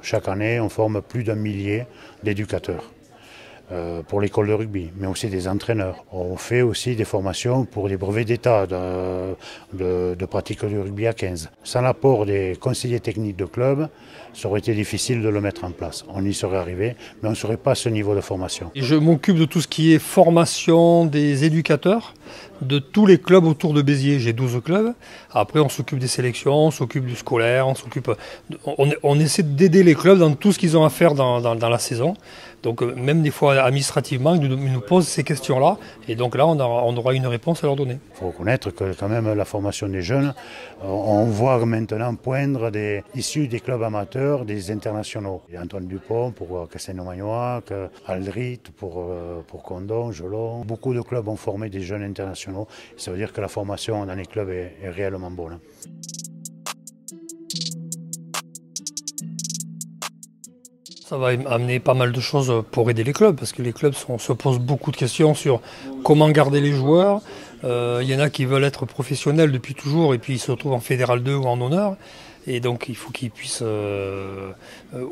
Chaque année, on forme plus d'1 millier d'éducateurs. Pour l'école de rugby, mais aussi des entraîneurs. On fait aussi des formations pour les brevets d'État de pratique du rugby à 15. Sans l'apport des conseillers techniques de club, ça aurait été difficile de le mettre en place. On y serait arrivé, mais on ne serait pas à ce niveau de formation. Je m'occupe de tout ce qui est formation des éducateurs de tous les clubs autour de Béziers. J'ai 12 clubs. Après, on s'occupe des sélections, on s'occupe du scolaire, on essaie d'aider les clubs dans tout ce qu'ils ont à faire dans la saison. Donc même des fois administrativement, ils nous posent ces questions-là. Et donc là, on aura une réponse à leur donner. Il faut reconnaître que quand même la formation des jeunes, on voit maintenant poindre issus des clubs amateurs, des internationaux. Il y a Antoine Dupont pour Castelnau-Magnoac, Aldrit pour Condon, Gelon. Beaucoup de clubs ont formé des jeunes internationaux. Ça veut dire que la formation dans les clubs est réellement bonne. Ça va amener pas mal de choses pour aider les clubs, parce que les clubs se posent beaucoup de questions sur comment garder les joueurs. Il y en a qui veulent être professionnels depuis toujours et puis ils se retrouvent en Fédéral 2 ou en honneur. Et donc il faut qu'ils puissent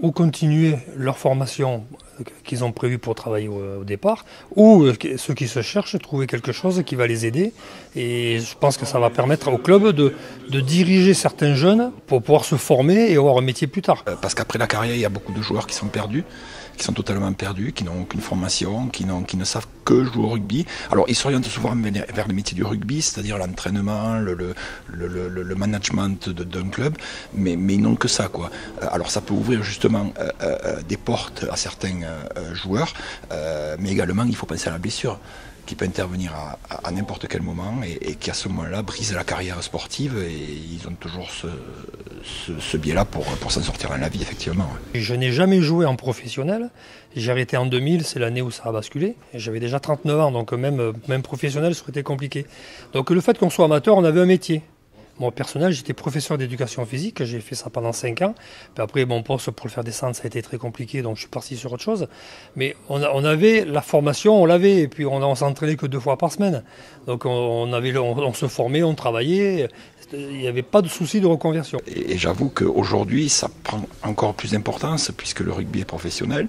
ou continuer leur formation qu'ils ont prévue pour travailler au départ, ou ceux qui se cherchent, trouver quelque chose qui va les aider. Et je pense que ça va permettre au club de diriger certains jeunes pour pouvoir se former et avoir un métier plus tard. Parce qu'après la carrière, il y a beaucoup de joueurs qui sont perdus, qui sont totalement perdus, qui n'ont aucune formation, qui ne savent que jouer au rugby. Alors ils s'orientent souvent vers le métier du rugby, c'est-à-dire l'entraînement, le management d'un club, mais ils n'ont que ça, quoi. Alors ça peut ouvrir justement des portes à certains joueurs, mais également il faut penser à la blessure, qui peut intervenir à n'importe quel moment et qui à ce moment-là brise la carrière sportive, et ils ont toujours ce biais-là pour s'en sortir dans la vie, effectivement. Je n'ai jamais joué en professionnel, j'ai arrêté en 2000, c'est l'année où ça a basculé, et j'avais déjà 39 ans, donc même professionnel, ça aurait été compliqué. Donc le fait qu'on soit amateur, on avait un métier. Moi, personnel, j'étais professeur d'éducation physique, j'ai fait ça pendant 5 ans. Puis après, mon poste pour le faire descendre, ça a été très compliqué, donc je suis parti sur autre chose. Mais on avait la formation, on l'avait, et puis on s'entraînait que 2 fois par semaine. Donc on se formait, on travaillait, il n'y avait pas de souci de reconversion. Et j'avoue qu'aujourd'hui, ça prend encore plus d'importance, puisque le rugby est professionnel,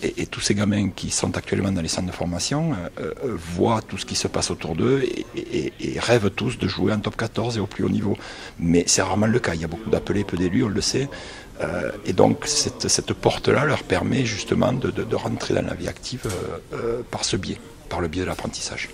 et tous ces gamins qui sont actuellement dans les centres de formation voient tout ce qui se passe autour d'eux et rêvent tous de jouer en top 14 et au plus haut niveau. Mais c'est rarement le cas, il y a beaucoup d'appelés, peu d'élus, on le sait. Et donc cette porte-là leur permet justement de rentrer dans la vie active par le biais de l'apprentissage.